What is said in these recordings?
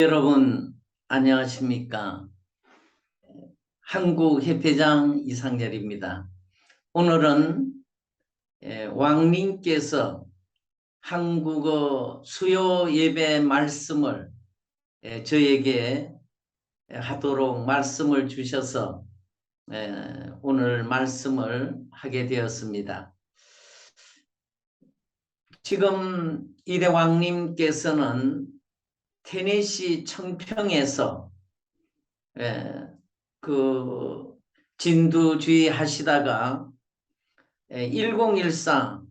여러분 안녕하십니까? 한국협회장 이상열입니다. 오늘은 왕님께서 한국어 수요 예배 말씀을 저에게 하도록 말씀을 주셔서 오늘 말씀을 하게 되었습니다. 지금 이대 왕님께서는 테네시 청평에서 그 진두주의 하시다가 1014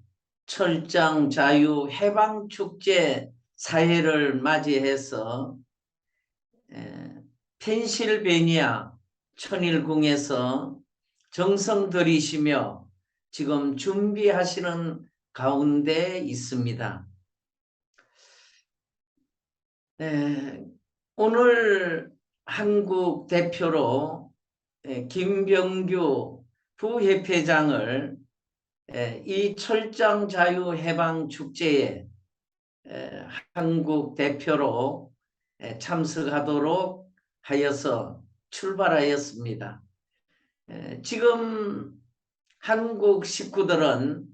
철장 자유 해방 축제 사회를 맞이해서 펜실베니아 천일궁에서 정성 들이시며 지금 준비하시는 가운데 있습니다. 오늘 한국 대표로 김병규 부협회장을 이 철장 자유 해방 축제에 한국 대표로 참석하도록 하여서 출발하였습니다. 지금 한국 식구들은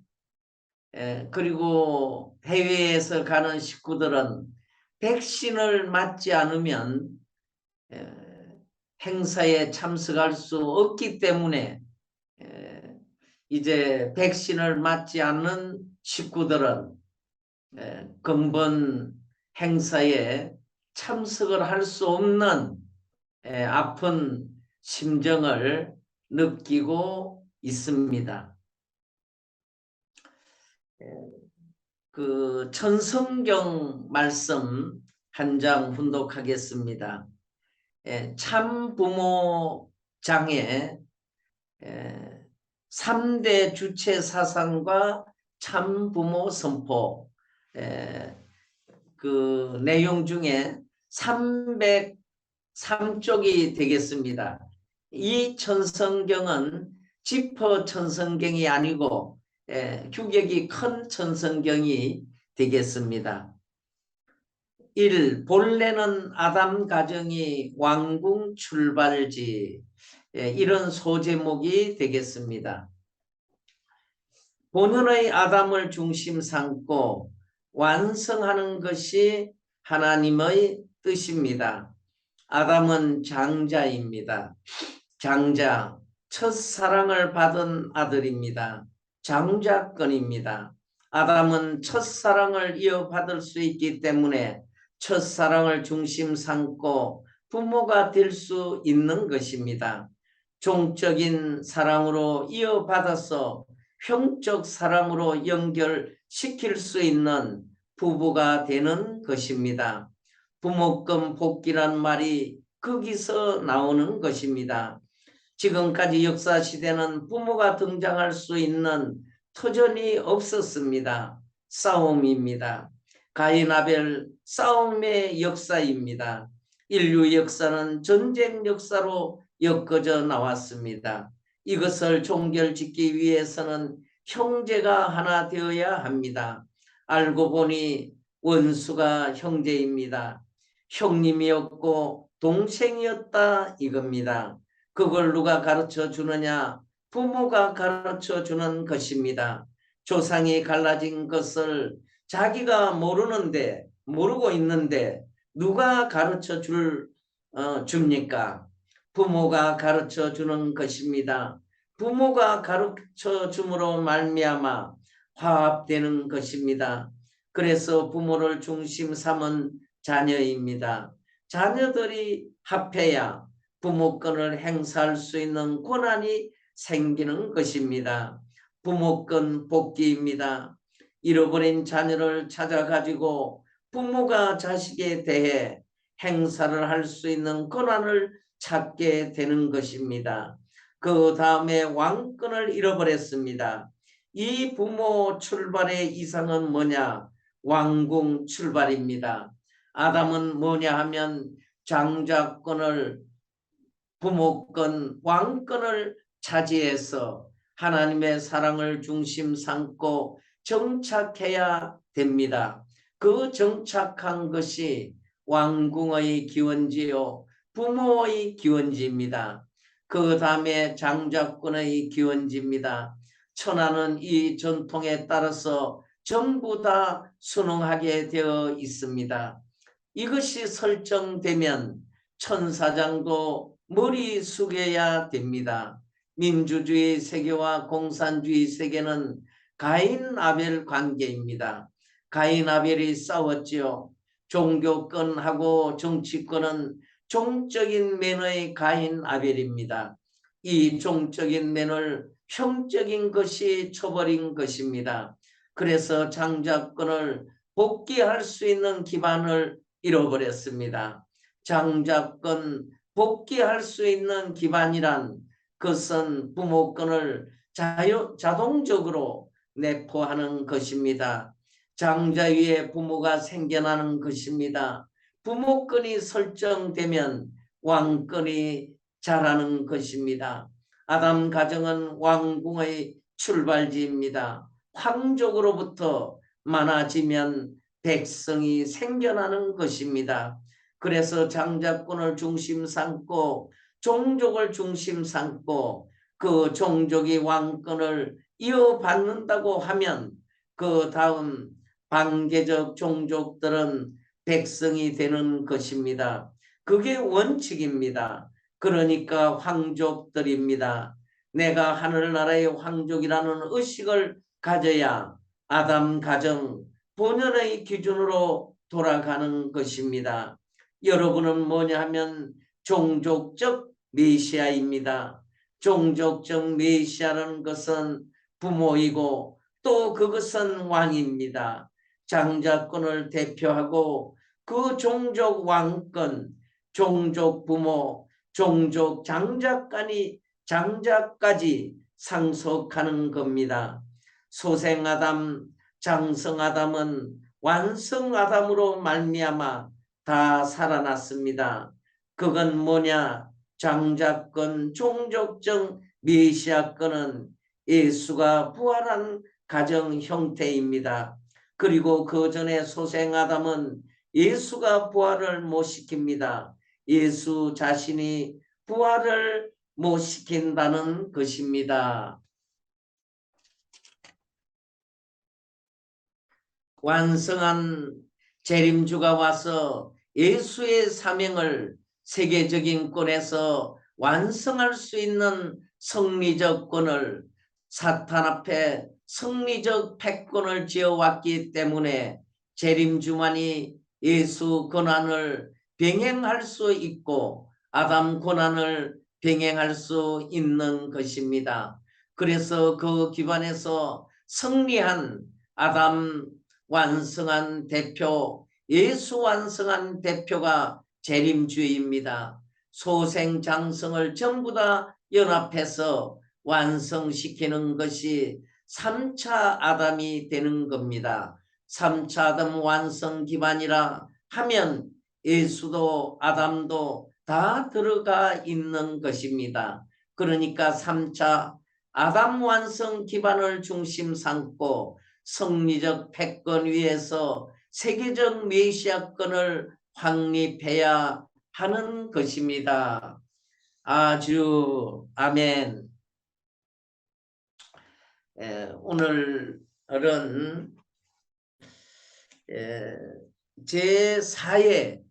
그리고 해외에서 가는 식구들은 백신을 맞지 않으면 행사에 참석할 수 없기 때문에 이제 백신을 맞지 않는 식구들은 근본 행사에 참석을 할 수 없는 아픈 심정을 느끼고 있습니다. 그 천성경 말씀 한 장 훈독하겠습니다. 참부모장에 3대 주체 사상과 참부모 선포 그 내용 중에 303쪽이 되겠습니다. 이 천성경은 지퍼 천성경이 아니고 규격이 큰 천성경이 되겠습니다. 1. 본래는 아담 가정이 왕궁 출발지 이런 소제목이 되겠습니다. 본연의 아담을 중심 삼고 완성하는 것이 하나님의 뜻입니다. 아담은 장자입니다. 장자, 첫사랑을 받은 아들입니다. 장자권입니다. 아담은 첫사랑을 이어받을 수 있기 때문에 첫사랑을 중심 삼고 부모가 될 수 있는 것입니다. 종적인 사랑으로 이어받아서 형적 사랑으로 연결시킬 수 있는 부부가 되는 것입니다. 부모금 복귀란 말이 거기서 나오는 것입니다. 지금까지 역사시대는 부모가 등장할 수 있는 터전이 없었습니다. 싸움입니다. 가인 아벨 싸움의 역사입니다. 인류 역사는 전쟁 역사로 엮어져 나왔습니다. 이것을 종결짓기 위해서는 형제가 하나 되어야 합니다. 알고 보니 원수가 형제입니다. 형님이었고 동생이었다 이겁니다. 그걸 누가 가르쳐 주느냐? 부모가 가르쳐 주는 것입니다. 조상이 갈라진 것을 자기가 모르고 있는데 누가 가르쳐 줍니까? 부모가 가르쳐 주는 것입니다. 부모가 가르쳐 줌으로 말미암아 화합되는 것입니다. 그래서 부모를 중심 삼은 자녀입니다. 자녀들이 합해야 부모권을 행사할 수 있는 권한이 생기는 것입니다. 부모권 복귀입니다. 잃어버린 자녀를 찾아가지고 부모가 자식에 대해 행사를 할 수 있는 권한을 찾게 되는 것입니다. 그 다음에 왕권을 잃어버렸습니다. 이 부모 출발의 이상은 뭐냐? 왕궁 출발입니다. 아담은 뭐냐 하면 장자권을 부모권, 왕권을 차지해서 하나님의 사랑을 중심 삼고 정착해야 됩니다. 그 정착한 것이 왕궁의 기원지요 부모의 기원지입니다. 그 다음에 장자권의 기원지입니다. 천하는 이 전통에 따라서 전부 다 순응하게 되어 있습니다. 이것이 설정되면 천사장도 머리 숙여야 됩니다. 민주주의 세계와 공산주의 세계는 가인 아벨 관계입니다. 가인 아벨이 싸웠지요. 종교권하고 정치권은 종적인 면의 가인 아벨입니다. 이 종적인 면을 형적인 것이 쳐버린 것입니다. 그래서 장자권을 복귀할 수 있는 기반을 잃어버렸습니다. 장자권 복귀할 수 있는 기반이란 그것은 부모권을 자동적으로 내포하는 것입니다. 장자 위에 부모가 생겨나는 것입니다. 부모권이 설정되면 왕권이 자라는 것입니다. 아담 가정은 왕궁의 출발지입니다. 황족으로부터 많아지면 백성이 생겨나는 것입니다. 그래서 장자권을 중심 삼고 종족을 중심 삼고 그 종족이 왕권을 이어받는다고 하면 그 다음 반개적 종족들은 백성이 되는 것입니다. 그게 원칙입니다. 그러니까 황족들입니다. 내가 하늘나라의 황족이라는 의식을 가져야 아담 가정 본연의 기준으로 돌아가는 것입니다. 여러분은 뭐냐 하면 종족적 메시아입니다. 종족적 메시아라는 것은 부모이고 또 그것은 왕입니다. 장자권을 대표하고 그 종족 왕권, 종족 부모, 종족 장자까지 상속하는 겁니다. 소생아담, 장성아담은 완성아담으로 말미암아 다 살아났습니다. 그건 뭐냐? 장자권, 종족적 메시아권은 예수가 부활한 가정 형태입니다. 그리고 그 전에 소생아담은 예수가 부활을 못 시킵니다. 예수 자신이 부활을 못 시킨다는 것입니다. 완성한 재림주가 와서 예수의 사명을 세계적인 권에서 완성할 수 있는 성리적 권을 사탄 앞에 성리적 패권을 지어왔기 때문에 재림주만이 예수 권한을 병행할 수 있고 아담 권한을 병행할 수 있는 것입니다. 그래서 그 기반에서 승리한 아담 완성한 대표, 예수 완성한 대표가 재림주의입니다. 소생장성을 전부 다 연합해서 완성시키는 것이 3차 아담이 되는 겁니다. 3차 아담 완성 기반이라 하면 예수도 아담도 다 들어가 있는 것입니다. 그러니까 3차 아담 완성 기반을 중심 삼고 성리적 패권 위에서 세계적 메시아권을 확립해야 하는 것입니다. 아주 아멘. 오늘은 제4회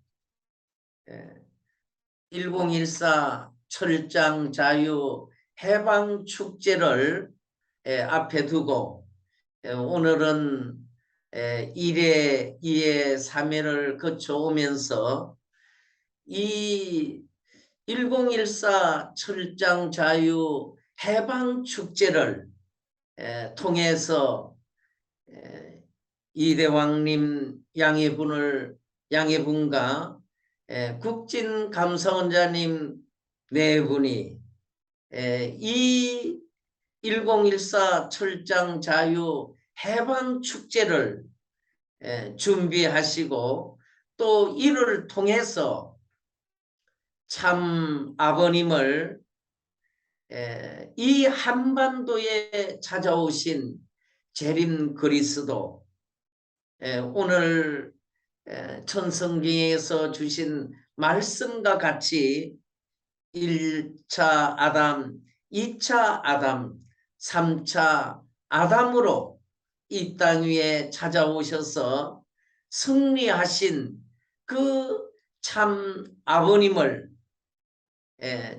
1014 철장 자유 해방 축제를 앞에 두고 오늘은 1회, 2회, 3회를 거쳐오면서 이 1014 철장 자유 해방 축제를 통해서 이대왕님 양해분과 국진 감사원자님 네 분이 이 1014 철장 자유 해방 축제를 준비하시고 또 이를 통해서 참 아버님을 이 한반도에 찾아오신 재림 그리스도 오늘 천성경에서 주신 말씀과 같이 1차 아담, 2차 아담, 3차 아담으로 이 땅 위에 찾아오셔서 승리하신 그 참 아버님을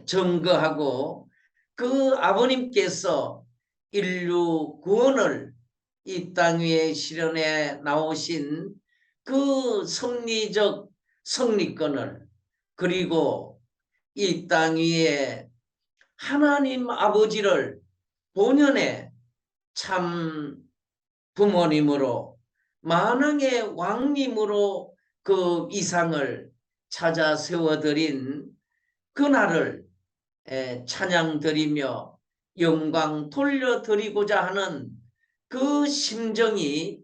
증거하고 그 아버님께서 인류 구원을 이 땅 위에 실현해 나오신 그 섭리적 승리권을, 그리고 이 땅 위에 하나님 아버지를 본연의 참 부모님으로, 만왕의 왕님으로 그 이상을 찾아 세워드린 그날을 찬양드리며 영광 돌려드리고자 하는 그 심정이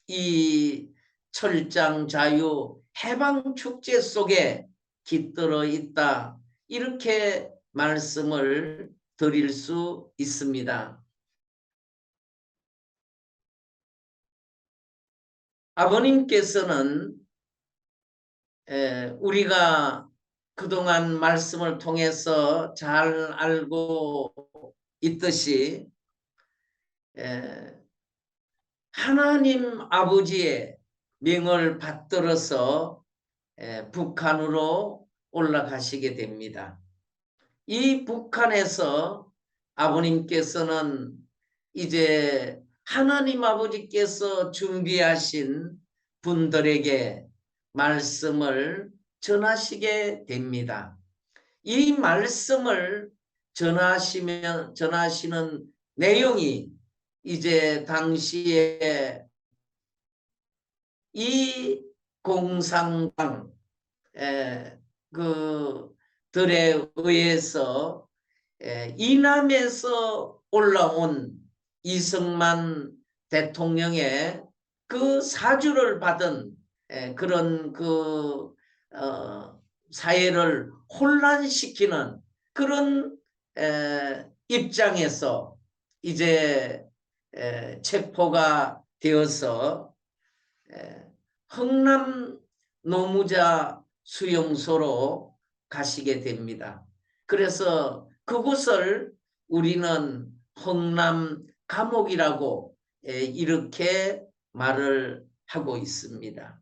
이 철장자유 해방축제 속에 깃들어 있다, 이렇게 말씀을 드릴 수 있습니다. 아버님께서는 우리가 그동안 말씀을 통해서 잘 알고 있듯이 하나님 아버지의 명을 받들어서 북한으로 올라가시게 됩니다. 이 북한에서 아버님께서는 이제 하나님 아버지께서 준비하신 분들에게 말씀을 전하시게 됩니다. 이 말씀을 전하시는 내용이 이제 당시에 이 공산당 그들에 의해서 이남에서 올라온 이승만 대통령의 그 사주를 받은 그런 그 사회를 혼란시키는 그런 입장에서 이제 체포가 되어서 흥남 노무자 수용소로 가시게 됩니다. 그래서 그곳을 우리는 흥남 감옥이라고 이렇게 말을 하고 있습니다.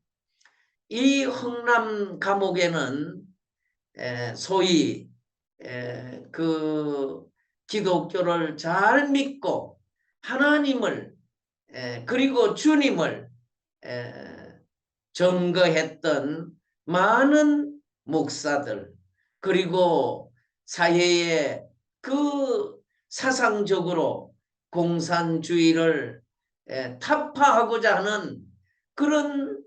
이 흥남 감옥에는 소위 그 기독교를 잘 믿고 하나님을 그리고 주님을 증거했던 많은 목사들, 그리고 사회에 그 사상적으로 공산주의를 타파하고자 하는 그런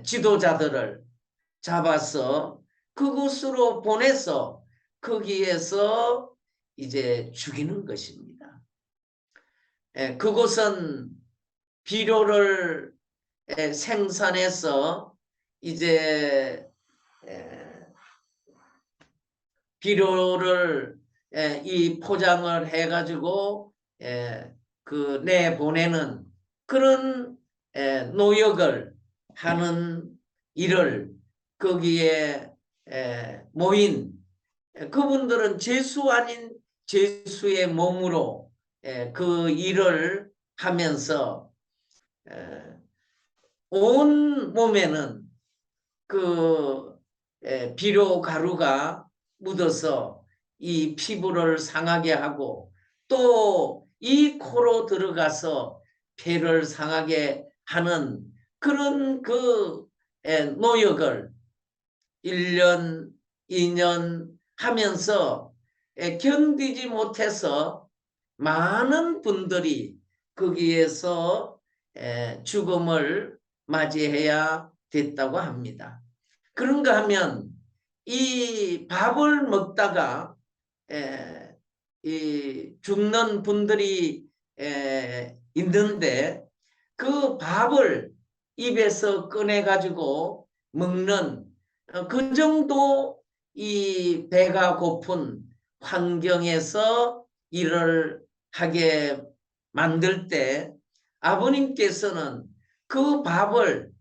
지도자들을 잡아서 그곳으로 보내서 거기에서 이제 죽이는 것입니다. 그곳은 비료를 생산해서 이제 비료를 이 포장을 해가지고 그 내보내는 그런 노역을 하는 일을 거기에 모인 그분들은 죄수 아닌 죄수의 몸으로 그 일을 하면서 온 몸에는 그 비료 가루가 묻어서 이 피부를 상하게 하고 또 이 코로 들어가서 폐를 상하게 하는 그런 그 노역을 1년, 2년 하면서 견디지 못해서 많은 분들이 거기에서 죽음을 맞이해야 됐다고 합니다. 그런가 하면 이 밥을 먹다가 이 죽는 분들이 있는데 그 밥을 입에서 꺼내 가지고 먹는 그 정도 이 배가 고픈 환경에서 일을 하게 만들 때 아버님께서는 그 밥을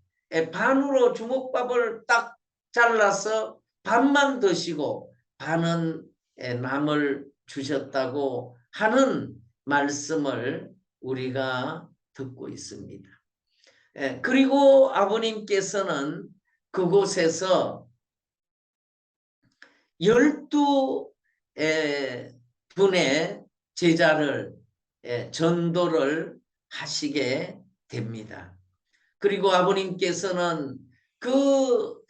반으로 주먹밥을 딱 잘라서 반만 드시고 반은 남을 주셨다고 하는 말씀을 우리가 듣고 있습니다. 그리고 아버님께서는 그곳에서 12 분의 제자를 전도를 하시게 됩니다. 그리고 아버님께서는 그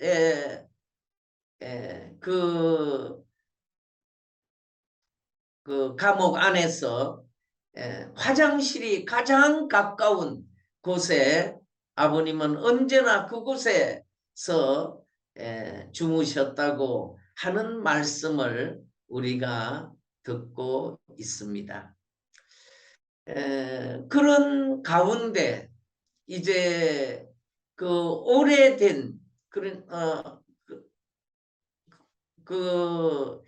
감옥 안에서 화장실이 가장 가까운 곳에 아버님은 언제나 그곳에서 주무셨다고 하는 말씀을 우리가 듣고 있습니다. 그런 가운데 이제 그 오래된 그런 그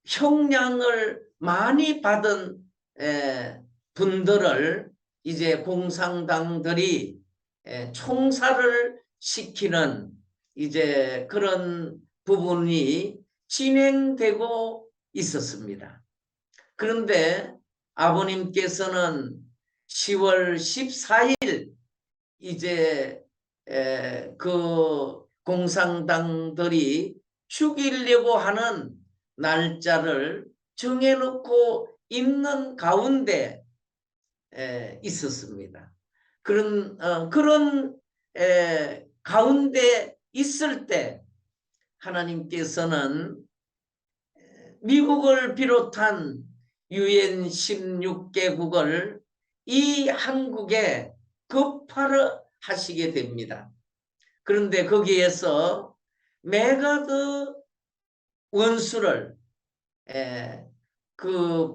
형량을 많이 받은 분들을 이제 공산당들이 총살을 시키는 이제 그런 부분이 진행되고 있었습니다. 그런데 아버님께서는 10월 14일 이제 그 공산당들이 죽이려고 하는 날짜를 정해놓고 있는 가운데 있었습니다. 그런 가운데 있을 때 하나님께서는 미국을 비롯한 UN 16개국을 이 한국에 급파하시게 됩니다. 그런데 거기에서 메가드 원수를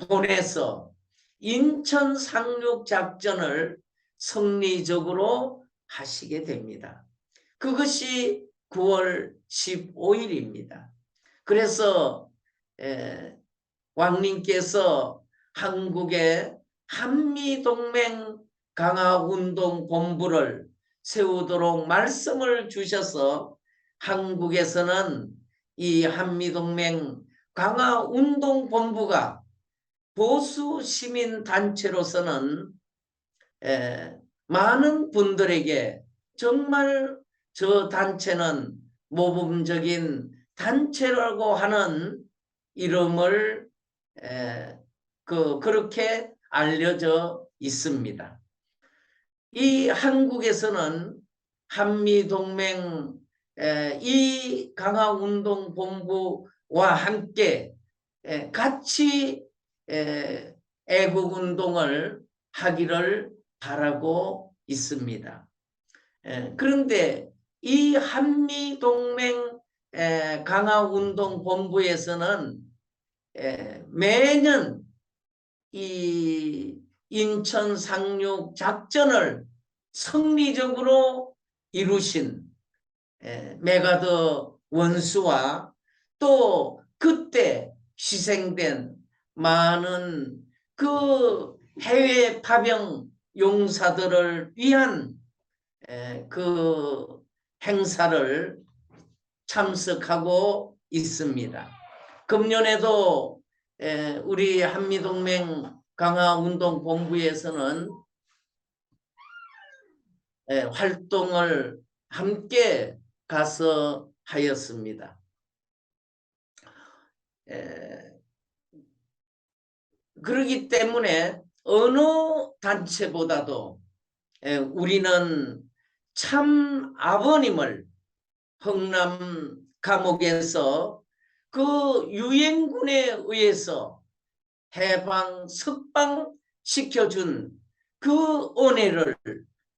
보내서 인천 상륙 작전을 성리적으로 하시게 됩니다. 그것이 9월 15일입니다. 그래서 왕님께서 한국의 한미동맹 강화운동본부를 세우도록 말씀을 주셔서 한국에서는 이 한미동맹 강화운동본부가 보수 시민단체로서는 많은 분들에게 정말 저 단체는 모범적인 단체라고 하는 이름을 그렇게 알려져 있습니다. 이 한국에서는 한미동맹 이 강화운동본부와 함께 같이 애국운동을 하기를 바라고 있습니다. 그런데 이 한미동맹 강화운동본부에서는 매년 이 인천 상륙 작전을 성리적으로 이루신 메가더 원수와 또 그때 희생된 많은 그 해외 파병 용사들을 위한 그 행사를 참석하고 있습니다. 금년에도 우리 한미동맹 강화운동본부에서는 활동을 함께 가서 하였습니다. 그렇기 때문에 어느 단체보다도 우리는 참 아버님을 흥남 감옥에서 그 유엔군에 의해서 해방 석방시켜준 그 은혜를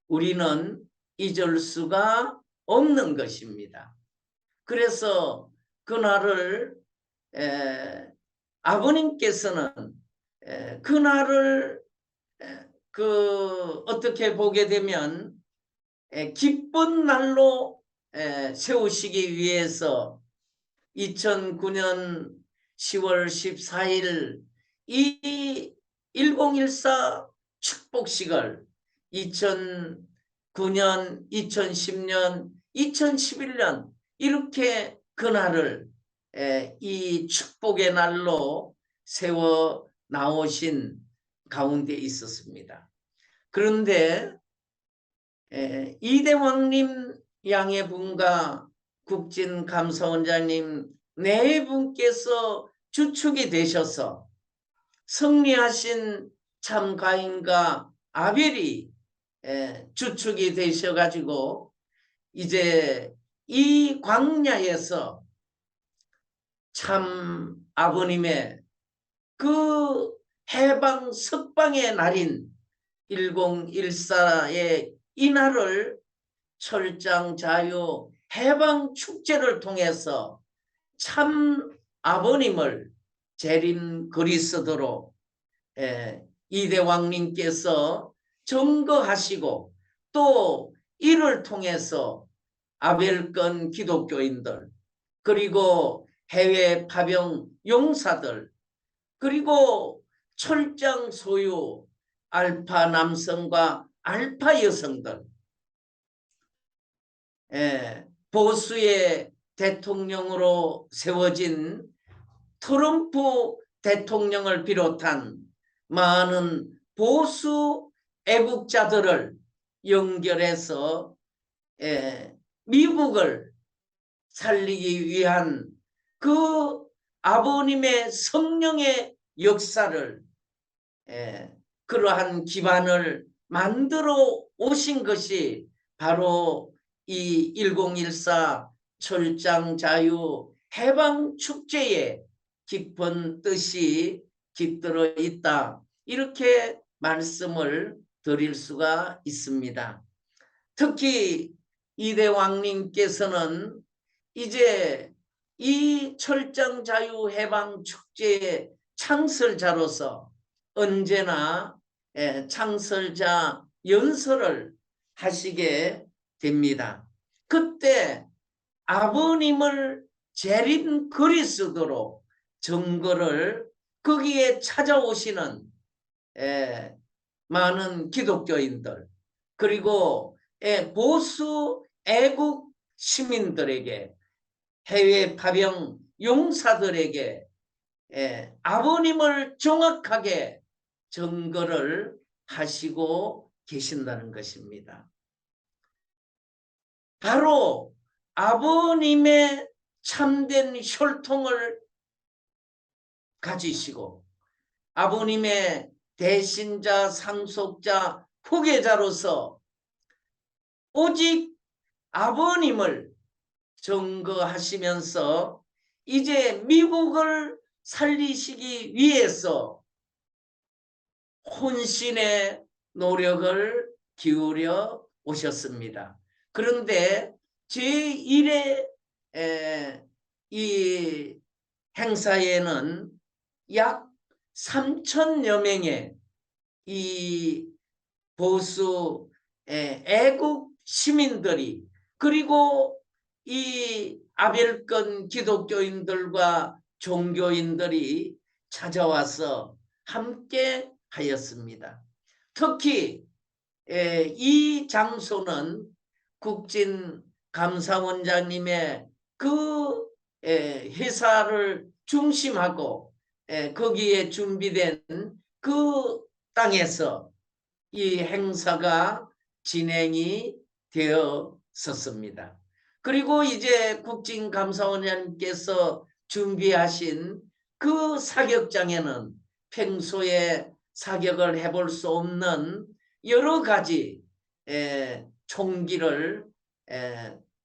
우리는 잊을 수가 없는 것입니다. 그래서 그날을 아버님께서는 그날을 어떻게 보게 되면 기쁜 날로 세우시기 위해서 2009년 10월 14일 이 1014 축복식을 2009년, 2010년, 2011년 이렇게 그날을 이 축복의 날로 세워 나오신 가운데 있었습니다. 그런데 이대왕님 양의 분과 국진 감사원장님 네 분께서 주축이 되셔서 승리하신 참가인과 아벨이 주축이 되셔가지고 이제 이 광야에서 참 아버님의 그 해방 석방의 날인 1014의 이 날을 철장 자유 해방 축제를 통해서 참 아버님을 재림 그리스도로 이대왕님께서 증거하시고 또 이를 통해서 아벨권 기독교인들 그리고 해외 파병 용사들 그리고 철장 소유 알파 남성과 알파 여성들 보수의 대통령으로 세워진 트럼프 대통령을 비롯한 많은 보수 애국자들을 연결해서 미국을 살리기 위한 그 아버님의 성령의 역사를 그러한 기반을 만들어 오신 것이 바로 이 1014 철장 자유 해방 축제의 깊은 뜻이 깃들어 있다. 이렇게 말씀을 드릴 수가 있습니다. 특히 이대왕님께서는 이제 이 철장 자유 해방 축제의 창설자로서 언제나 창설자 연설을 하시게 됩니다. 그때 아버님을 재림 그리스도로 증거를 거기에 찾아오시는 많은 기독교인들 그리고 보수 애국 시민들에게 해외 파병 용사들에게 아버님을 정확하게 증거를 하시고 계신다는 것입니다. 바로 아버님의 참된 혈통을 가지시고 아버님의 대신자, 상속자, 후계자로서 오직 아버님을 증거하시면서 이제 미국을 살리시기 위해서 혼신의 노력을 기울여 오셨습니다. 그런데 제1회 이 행사에는 약 3,000여 명의 이 보수 애국 시민들이 그리고 이 아벨권 기독교인들과 종교인들이 찾아와서 함께 하였습니다. 특히 이 장소는 국진 감사원장님의 그 회사를 중심하고 거기에 준비된 그 땅에서 이 행사가 진행이 되었었습니다. 그리고 이제 국진감사원장님께서 준비하신 그 사격장에는 평소에 사격을 해볼 수 없는 여러 가지 총기를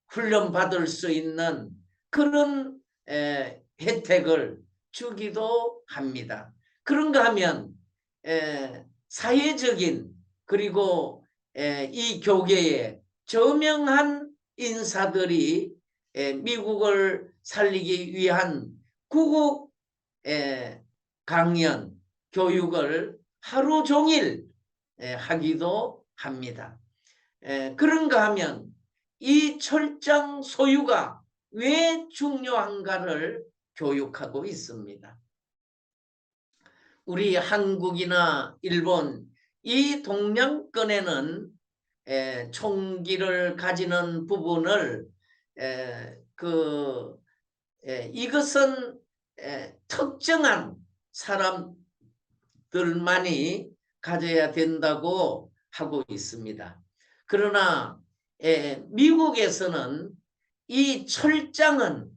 훈련받을 수 있는 그런 혜택을 주기도 합니다. 그런가 하면 사회적인 그리고 이 교계에 저명한 인사들이 미국을 살리기 위한 구국 강연, 교육을 하루 종일 하기도 합니다. 그런가 하면 이 철장 소유가 왜 중요한가를 교육하고 있습니다. 우리 한국이나 일본 이 동양권에는 총기를 가지는 부분을 이것은 특정한 사람들만이 가져야 된다고 하고 있습니다. 그러나 미국에서는 이 철장은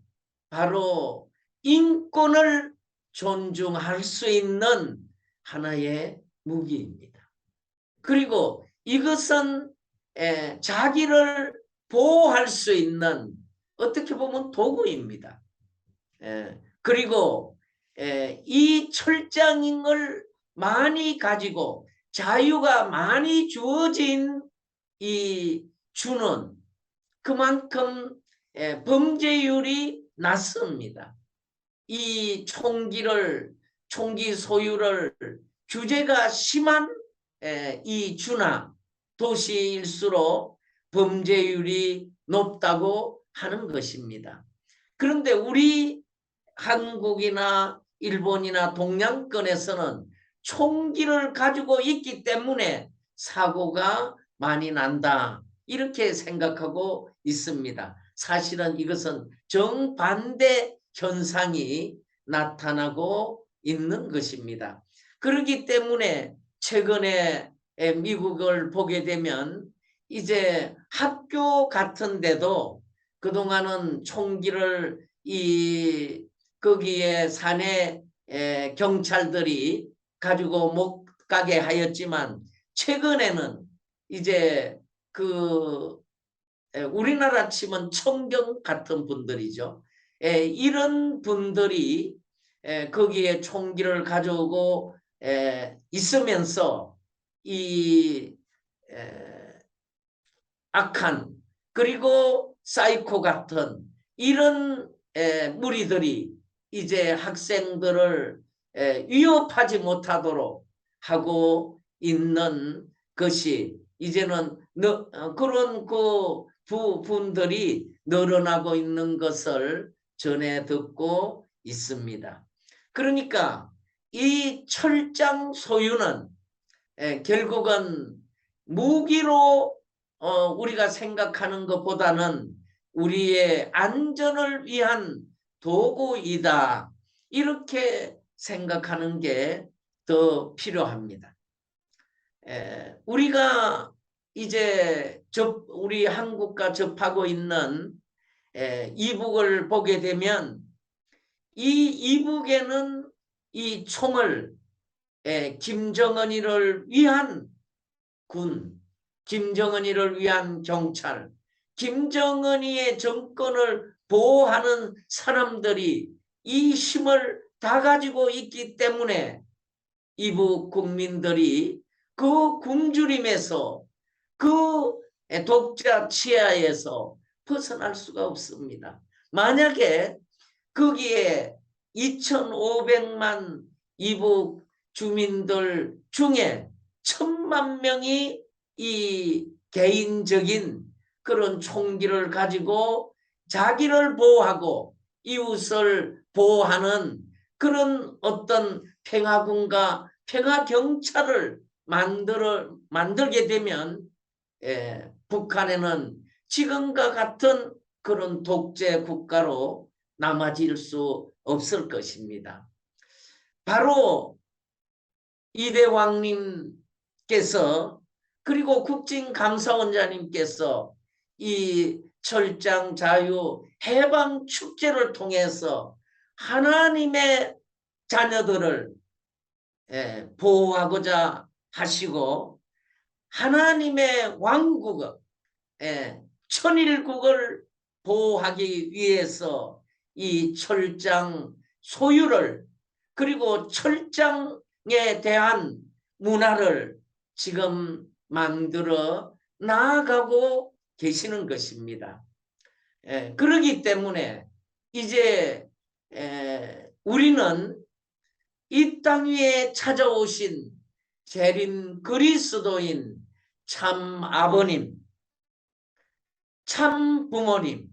바로 인권을 존중할 수 있는 하나의 무기입니다. 그리고 이것은 자기를 보호할 수 있는 어떻게 보면 도구입니다. 그리고 이 철장을 많이 가지고 자유가 많이 주어진 이 주는 그만큼 범죄율이 낮습니다. 이 총기 소유를 규제가 심한 이 주나 도시일수록 범죄율이 높다고 하는 것입니다. 그런데 우리 한국이나 일본이나 동양권에서는 총기를 가지고 있기 때문에 사고가 많이 난다. 이렇게 생각하고 있습니다. 사실은 이것은 정반대 현상이 나타나고 있는 것입니다. 그렇기 때문에 최근에 미국을 보게 되면 이제 학교 같은 데도 그동안은 총기를 거기에 사내 경찰들이 가지고 못 가게 하였지만 최근에는 이제 우리나라 치면 청경 같은 분들이죠. 이런 분들이 거기에 총기를 가져오고 있으면서 이 악한 그리고 사이코 같은 이런 무리들이 이제 학생들을 위협하지 못하도록 하고 있는 것이 이제는 그런 분들이 늘어나고 있는 것을 전해 듣고 있습니다. 그러니까 이 철장 소유는 결국은 무기로 우리가 생각하는 것보다는 우리의 안전을 위한 도구이다. 이렇게 생각하는 게 더 필요합니다. 우리가 이제 우리 한국과 접하고 있는 이북을 보게 되면 이 이북에는 이 총을 김정은이를 위한 군, 김정은이를 위한 경찰, 김정은이의 정권을 보호하는 사람들이 이 힘을 다 가지고 있기 때문에 이북 국민들이 그 굶주림에서 그 독자 치하에서 벗어날 수가 없습니다. 만약에 거기에 2,500만 이북 주민들 중에 1,000만 명이 이 개인적인 그런 총기를 가지고 자기를 보호하고 이웃을 보호하는 그런 어떤 평화군과 평화경찰을 만들게 되면 북한에는 지금과 같은 그런 독재 국가로 남아질 수 없을 것입니다. 바로 이대왕님께서 그리고 국진감사원장님께서 이 철장 자유 해방 축제를 통해서 하나님의 자녀들을 보호하고자 하시고 하나님의 왕국 천일국을 보호하기 위해서 이 철장 소유를 그리고 철장에 대한 문화를 지금 만들어 나아가고 계시는 것입니다. 그렇기 때문에 이제 우리는 이 땅 위에 찾아오신 재림 그리스도인 참 아버님, 참 부모님,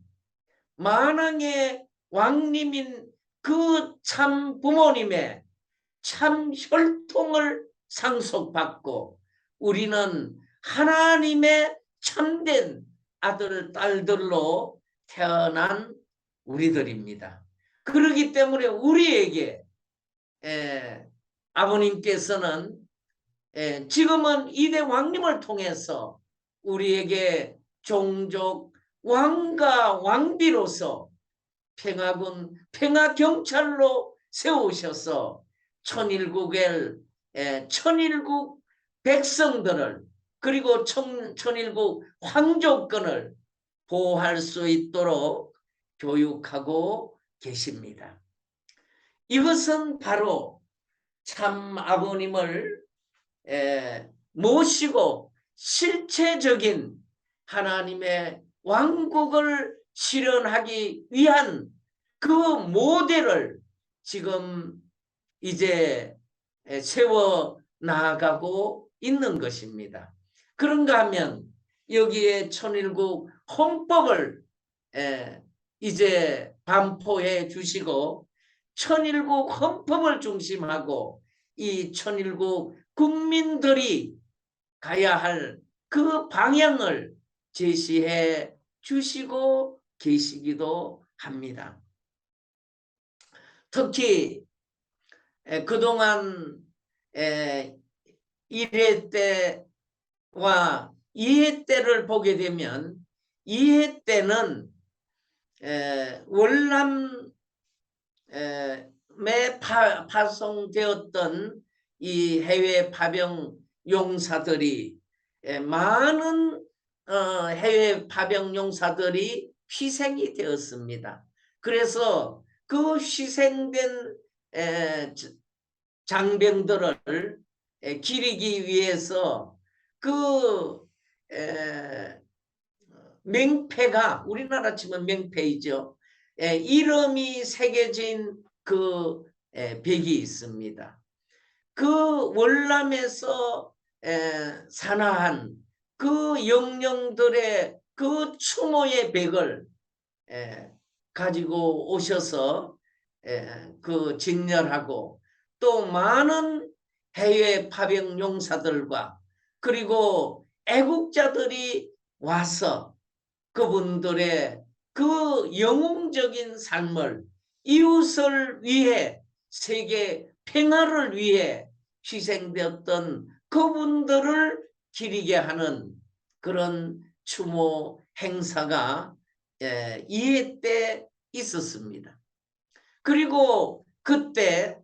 만왕의 왕님인 그 참 부모님의 참 혈통을 상속받고 우리는 하나님의 참된 아들, 딸들로 태어난 우리들입니다. 그렇기 때문에 우리에게 아버님께서는 지금은 이대 왕님을 통해서 우리에게 종족 왕과 왕비로서 평화군 평화경찰로 세우셔서 천일국 백성들을 그리고 천일국 황족권을 보호할 수 있도록 교육하고 계십니다. 이것은 바로 참 아버님을 모시고 실체적인 하나님의 왕국을 실현하기 위한 그 모델을 지금 이제 세워 나가고 있는 것입니다. 그런가 하면 여기에 천일국 헌법을 이제 반포해 주시고 천일국 헌법을 중심하고 이 천일국 국민들이 가야 할 그 방향을 제시해 주시고 계시기도 합니다. 특히 그동안 1회 때와 2회 때를 보게 되면 2회 때는 월남에 파송되었던 이 해외 파병 용사들이 많은 해외 파병 용사들이 희생이 되었습니다. 그래서 그 희생된 장병들을 기리기 위해서 그 명패가 우리나라 치면 명패이죠. 이름이 새겨진 그 벽이 있습니다. 그 월남에서 산화한 그 영령들의 그 추모의 벽을 가지고 오셔서 그 진열하고 또 많은 해외 파병 용사들과 그리고 애국자들이 와서 그분들의 그 영웅적인 삶을 이웃을 위해 세계 평화를 위해 희생되었던 그분들을 기리게 하는 그런 추모 행사가 2회 때 있었습니다. 그리고 그때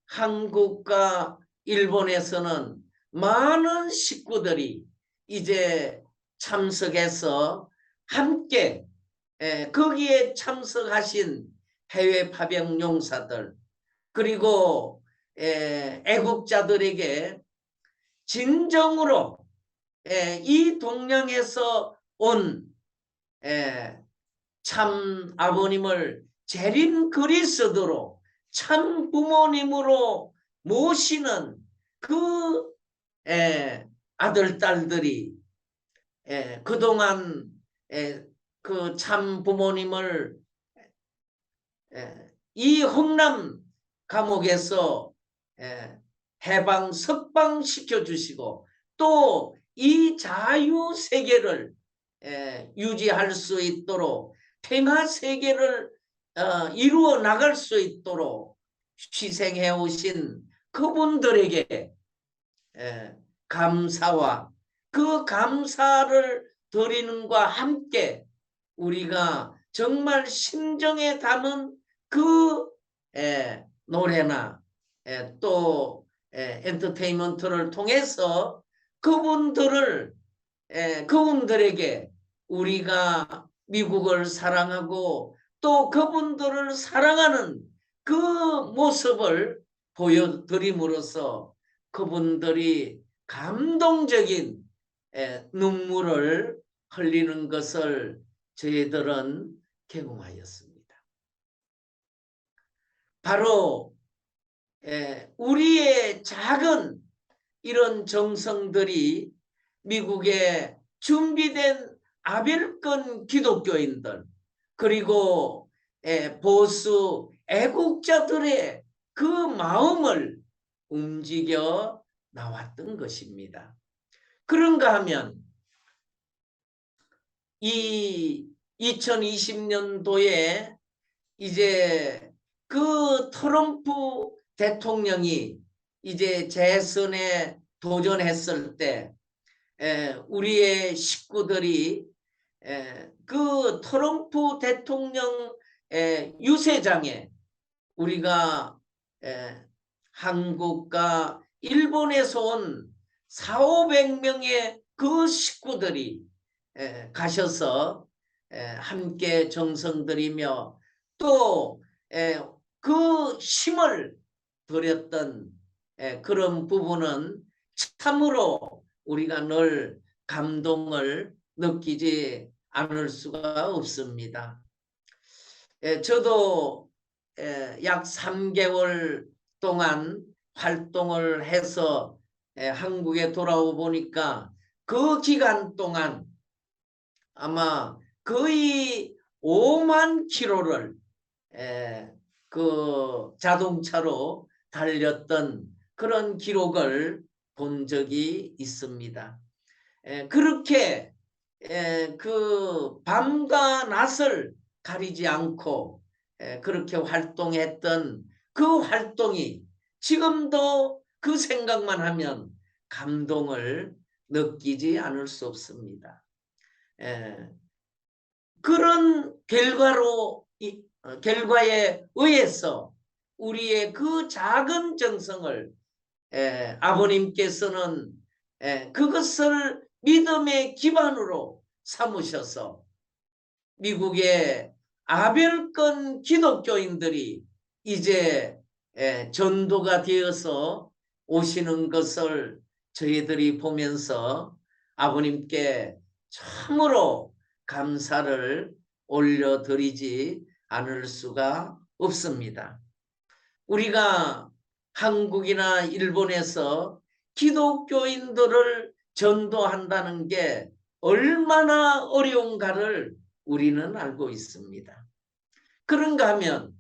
한국과 일본에서는 많은 식구들이 이제 참석해서 함께 거기에 참석하신 해외 파병 용사들 그리고 애국자들에게 진정으로 이 동양에서 온 참 아버님을 재림 그리스도로 참 부모님으로 모시는 그 아들 딸들이 그동안 그 참 부모님을 이 흥남 감옥에서 해방 석방 시켜주시고 또 이 자유 세계를 유지할 수 있도록 평화 세계를 이루어 나갈 수 있도록 희생해 오신 그분들에게 감사와 그 감사를 드리는과 함께 우리가 정말 심정에 담은 그 노래나 또 엔터테인먼트를 통해서 그분들에게 우리가 미국을 사랑하고 또 그분들을 사랑하는 그 모습을 보여드림으로써 그분들이 감동적인 눈물을 흘리는 것을 저희들은 경험하였습니다. 바로 우리의 작은 이런 정성들이 미국에 준비된 아벨권 기독교인들 그리고 보수 애국자들의 그 마음을 움직여 나왔던 것입니다. 그런가 하면 이 2020년도에 이제 그 트럼프 대통령이 이제 재선에 도전했을 때 우리의 식구들이 그 트럼프 대통령 유세장에 우리가 한국과 일본에서 온 400~500명의 그 식구들이 가셔서 함께 정성 들이며 또 그 힘을 들였던 그런 부분은 참으로 우리가 늘 감동을 느끼지 않을 수가 없습니다. 저도 약 3개월 동안 활동을 해서 한국에 돌아오 보니까 그 기간 동안 아마 거의 5만 킬로를 그 자동차로 달렸던 그런 기록을 본 적이 있습니다. 그렇게 그 밤과 낮을 가리지 않고 그렇게 활동했던 그 활동이 지금도 그 생각만 하면 감동을 느끼지 않을 수 없습니다. 그런 결과에 의해서 우리의 그 작은 정성을 아버님께서는 그것을 믿음의 기반으로 삼으셔서 미국의 아벨권 기독교인들이 이제 전도가 되어서 오시는 것을 저희들이 보면서 아버님께 참으로 감사를 올려드리지 않을 수가 없습니다. 우리가 한국이나 일본에서 기독교인들을 전도한다는 게 얼마나 어려운가를 우리는 알고 있습니다. 그런가 하면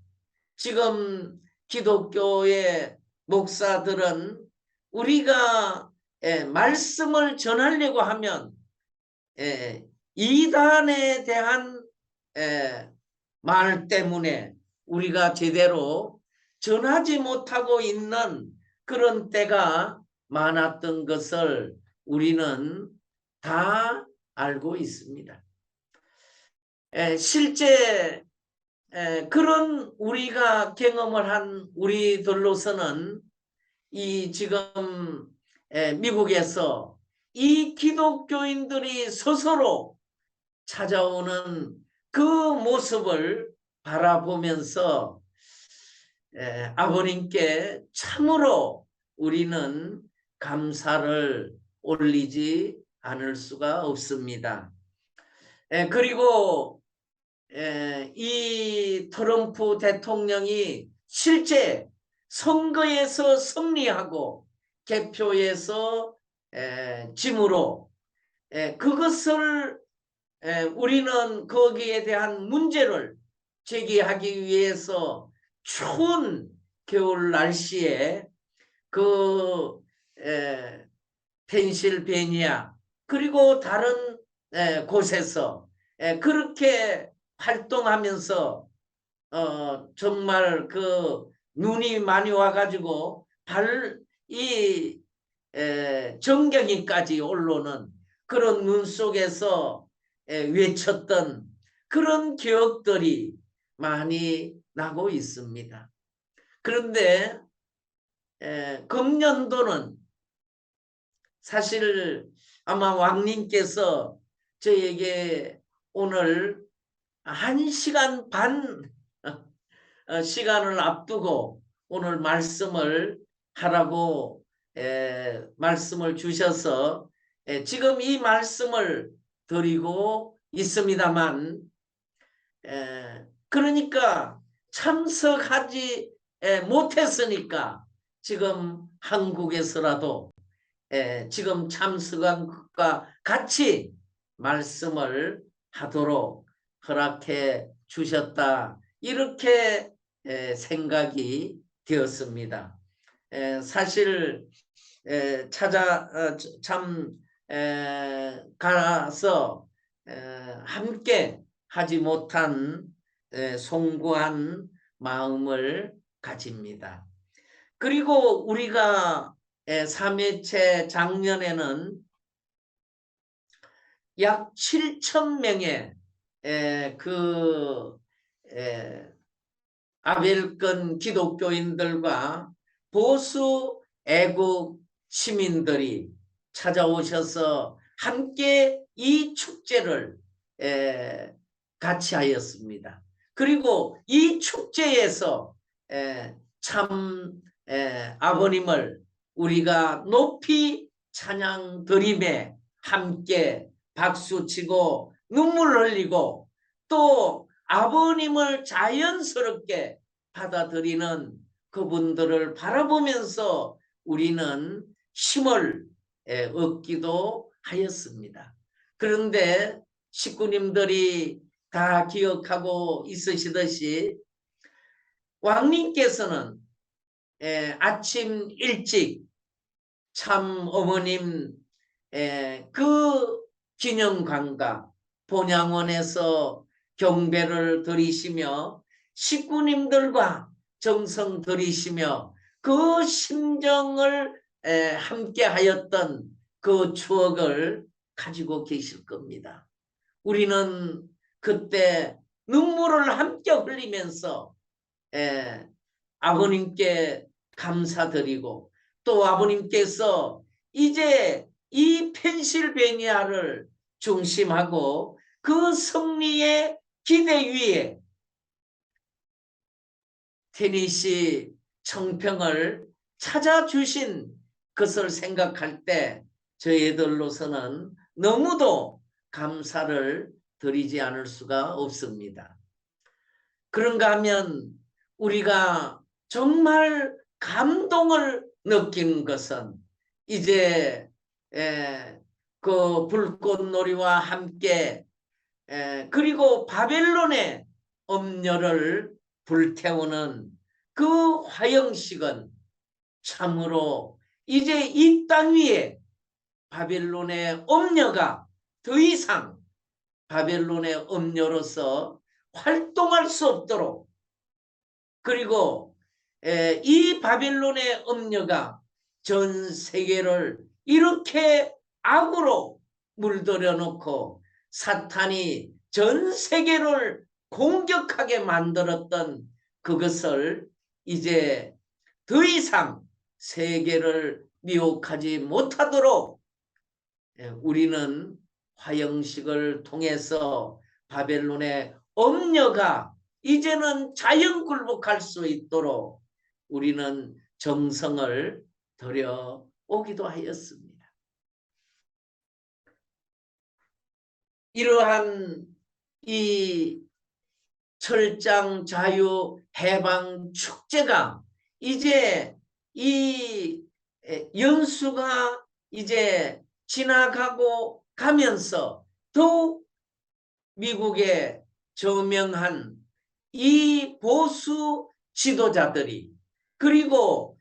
지금 기독교의 목사들은 우리가 말씀을 전하려고 하면 이단에 대한 말 때문에 우리가 제대로 전하지 못하고 있는 그런 때가 많았던 것을 우리는 다 알고 있습니다. 실제 그런 우리가 경험을 한 우리들로서는 이 지금 미국에서 이 기독교인들이 스스로 찾아오는 그 모습을 바라보면서 아버님께 참으로 우리는 감사를 올리지 않을 수가 없습니다. 그리고 이 트럼프 대통령이 실제 선거에서 승리하고 개표에서 짐으로 그것을 우리는 거기에 대한 문제를 제기하기 위해서 추운 겨울 날씨에 그 펜실베니아 그리고 다른 곳에서 그렇게 활동하면서 정말 그 눈이 많이 와가지고 이 정경이까지 올라오는 그런 눈 속에서 외쳤던 그런 기억들이 많이 나고 있습니다. 그런데 금년도는 사실 아마 왕님께서 저에게 오늘 1시간 반 시간을 앞두고 오늘 말씀을 하라고 말씀을 주셔서 지금 이 말씀을 드리고 있습니다만 그러니까 참석하지 못했으니까 지금 한국에서라도 지금 참석한 것과 같이 말씀을 하도록 허락해 주셨다 이렇게 생각이 되었습니다. 사실 가서 함께 하지 못한 송구한 마음을 가집니다. 그리고 우리가 3회째 작년에는 약 7천 명의 그 아벨권 기독교인들과 보수 애국 시민들이 찾아오셔서 함께 이 축제를 같이 하였습니다. 그리고 이 축제에서 참 아버님을 우리가 높이 찬양 드림에 함께 박수치고 눈물 흘리고 또 아버님을 자연스럽게 받아들이는 그분들을 바라보면서 우리는 힘을 얻기도 하였습니다. 그런데 식구님들이 다 기억하고 있으시듯이 왕님께서는 아침 일찍 참 어머님 그 기념관과 본향원에서 경배를 드리시며 식구님들과 정성 드리시며 그 심정을 함께 하였던 그 추억을 가지고 계실 겁니다. 우리는 그때 눈물을 함께 흘리면서 아버님께 감사드리고 또 아버님께서 이제 이 펜실베니아를 중심하고 그 승리의 기대 위에 테니시 청평을 찾아주신 것을 생각할 때 저희들로서는 너무도 감사를 드리지 않을 수가 없습니다. 그런가 하면 우리가 정말 감동을 느낀 것은 이제 그 불꽃놀이와 함께 그리고 바벨론의 엄녀를 불태우는 그 화영식은 참으로 이제 이 땅 위에 바벨론의 엄녀가 더 이상 바벨론의 엄녀로서 활동할 수 없도록 그리고 이 바벨론의 엄녀가 전 세계를 이렇게 악으로 물들여 놓고 사탄이 전 세계를 공격하게 만들었던 그것을 이제 더 이상 세계를 미혹하지 못하도록 우리는 화영식을 통해서 바벨론의 엄녀가 이제는 자연 굴복할 수 있도록 우리는 정성을 들여오기도 하였습니다. 이러한 이 철장 자유 해방 축제가 이제 이 연수가 이제 지나가고 가면서 더욱 미국의 저명한 이 보수 지도자들이 그리고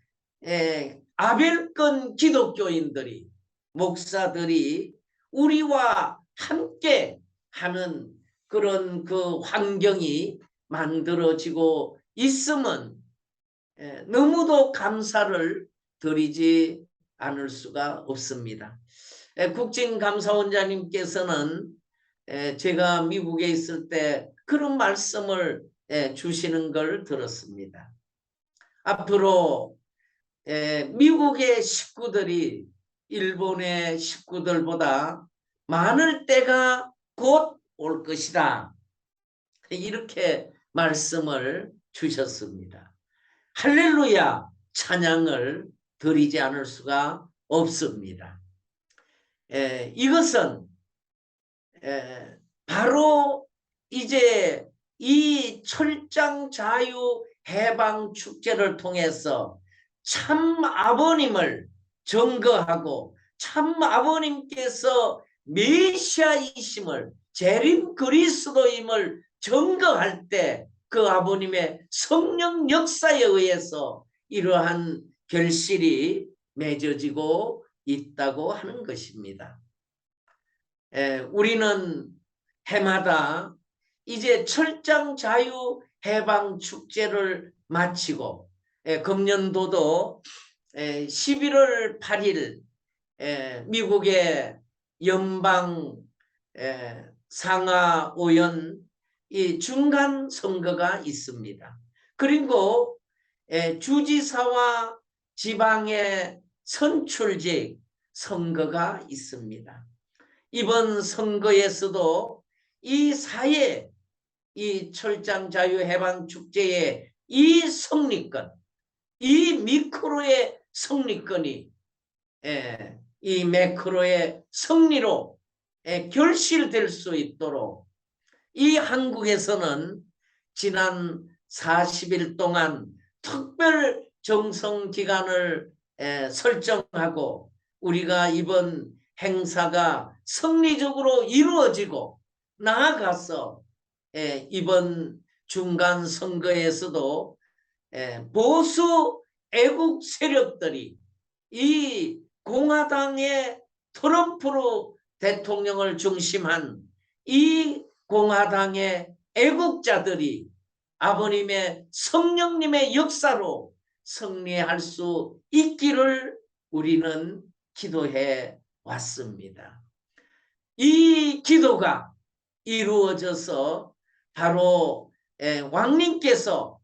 아벨권 기독교인들이 목사들이 우리와 함께 하는 그런 그 환경이 만들어지고 있으면 너무도 감사를 드리지 않을 수가 없습니다. 국진감사원장님께서는 제가 미국에 있을 때 그런 말씀을 주시는 걸 들었습니다. 앞으로 미국의 식구들이 일본의 식구들보다 많을 때가 곧 올 것이다. 이렇게 말씀을 주셨습니다. 할렐루야 찬양을 드리지 않을 수가 없습니다. 이것은 바로 이제 이 철장 자유 해방 축제를 통해서 참 아버님을 증거하고 참 아버님께서 메시아이심을 재림 그리스도임을 증거할 때 그 아버님의 성령 역사에 의해서 이러한 결실이 맺어지고 있다고 하는 것입니다. 우리는 해마다 이제 철장 자유 해방 축제를 마치고 금년도도 11월 8일 미국의 연방 상하의원 이 중간 선거가 있습니다. 그리고 주지사와 지방의 선출직 선거가 있습니다. 이번 선거에서도 이 사회, 이 철장 자유 해방 축제의 이 승리권, 이 미크로의 승리권이 이 매크로의 승리로 결실될 수 있도록 이 한국에서는 지난 40일 동안 특별 정성 기간을 설정하고 우리가 이번 행사가 승리적으로 이루어지고 나아가서 이번 중간 선거에서도 보수 애국 세력들이 이 공화당의 트럼프 대통령을 중심한 이 공화당의 애국자들이 아버님의 성령님의 역사로 승리할 수 있기를 우리는 기도해 왔습니다. 이 기도가 이루어져서 바로 왕님께서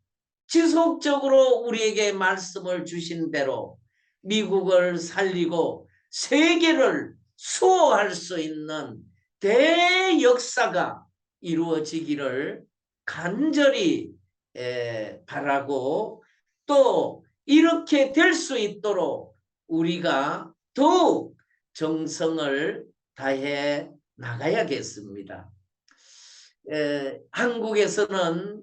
지속적으로 우리에게 말씀을 주신 대로 미국을 살리고 세계를 수호할 수 있는 대역사가 이루어지기를 간절히 바라고 또 이렇게 될 수 있도록 우리가 더욱 정성을 다해 나가야겠습니다. 한국에서는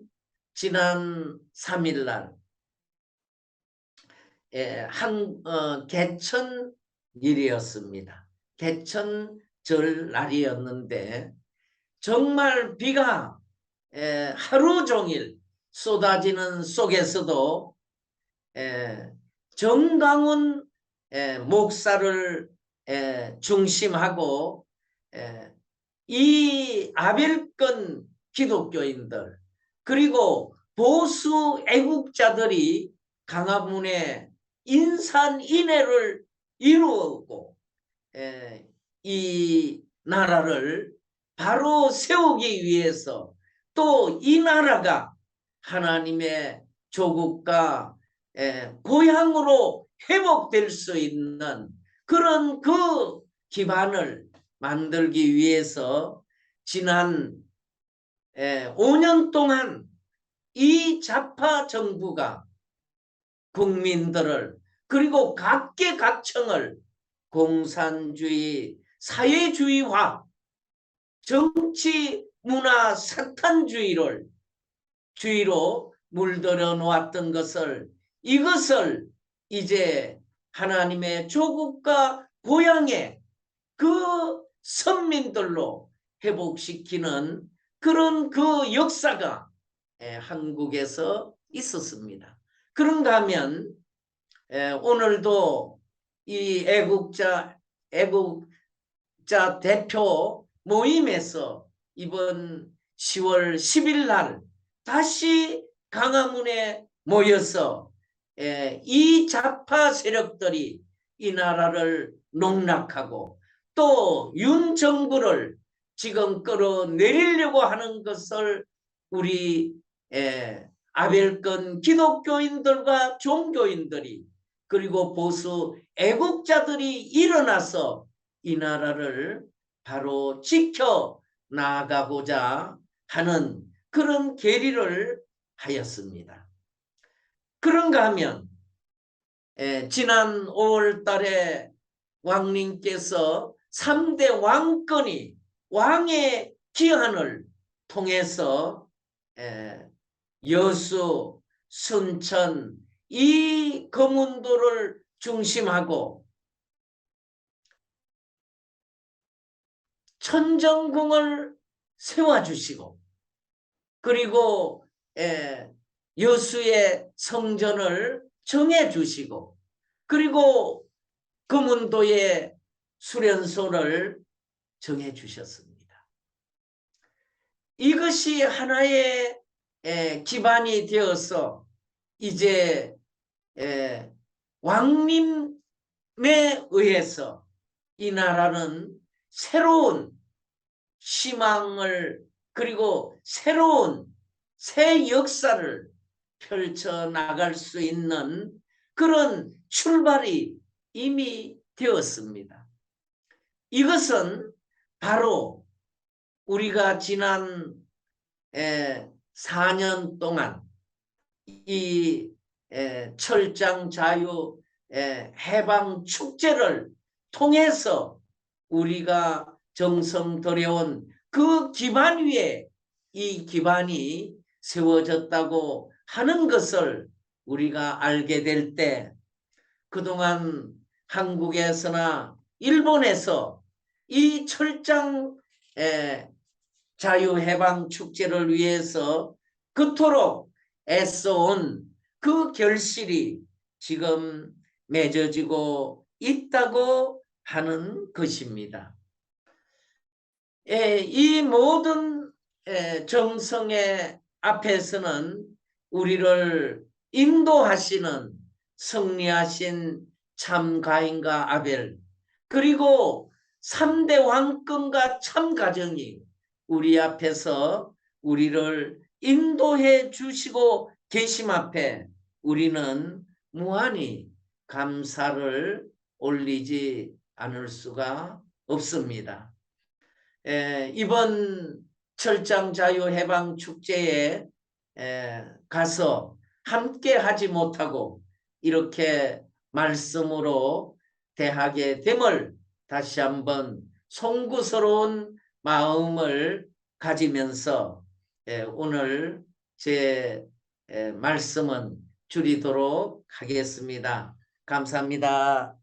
지난 3일 날 개천일이었습니다. 개천절 날이었는데 정말 비가 하루 종일 쏟아지는 속에서도 정강훈 목사를 중심하고 이 아벨권 기독교인들 그리고 보수 애국자들이 강화문에 인산인해를 이루었고 이 나라를 바로 세우기 위해서 또 이 나라가 하나님의 조국과 고향으로 회복될 수 있는 그런 그 기반을 만들기 위해서 지난 5년 동안 이 좌파 정부가 국민들을 그리고 각계각층을 공산주의, 사회주의화, 정치, 문화, 사탄주의로 물들여 놓았던 것을 이것을 이제 하나님의 조국과 고향의 그 선민들로 회복시키는 그런 그 역사가 한국에서 있었습니다. 그런가 하면 오늘도 이 애국자 대표 모임에서 이번 10월 10일 날 다시 강화문에 모여서 이 좌파 세력들이 이 나라를 농락하고 또 윤 정부를 지금 끌어내리려고 하는 것을 우리 아벨권 기독교인들과 종교인들이 그리고 보수 애국자들이 일어나서 이 나라를 바로 지켜 나가고자 하는 그런 계리를 하였습니다. 그런가 하면 지난 5월 달에 왕님께서 3대 왕권이 왕의 기한을 통해서 여수, 순천 이 거문도를 중심하고 천정궁을 세워주시고 그리고 여수의 성전을 정해주시고 그리고 거문도의 수련소를 정해주셨습니다. 이것이 하나의 기반이 되어서 이제 왕님에 의해서 이 나라는 새로운 희망을 그리고 새로운 새 역사를 펼쳐나갈 수 있는 그런 출발이 이미 되었습니다. 이것은 바로 우리가 지난 4년 동안 이 철장 자유 해방 축제를 통해서 우리가 정성 들여온 그 기반 위에 이 기반이 세워졌다고 하는 것을 우리가 알게 될 때 그동안 한국에서나 일본에서 이 철장 자유해방 축제를 위해서 그토록 애써온 그 결실이 지금 맺어지고 있다고 하는 것입니다. 이 모든 정성의 앞에서는 우리를 인도하시는 승리하신 참 가인과 아벨 그리고 3대 왕권과 참 가정이 우리 앞에서 우리를 인도해 주시고 계심 앞에 우리는 무한히 감사를 올리지 않을 수가 없습니다. 이번 철장 자유해방 축제에 가서 함께 하지 못하고 이렇게 말씀으로 대하게 됨을 다시 한번 송구스러운 마음을 가지면서 오늘 제 말씀은 줄이도록 하겠습니다. 감사합니다.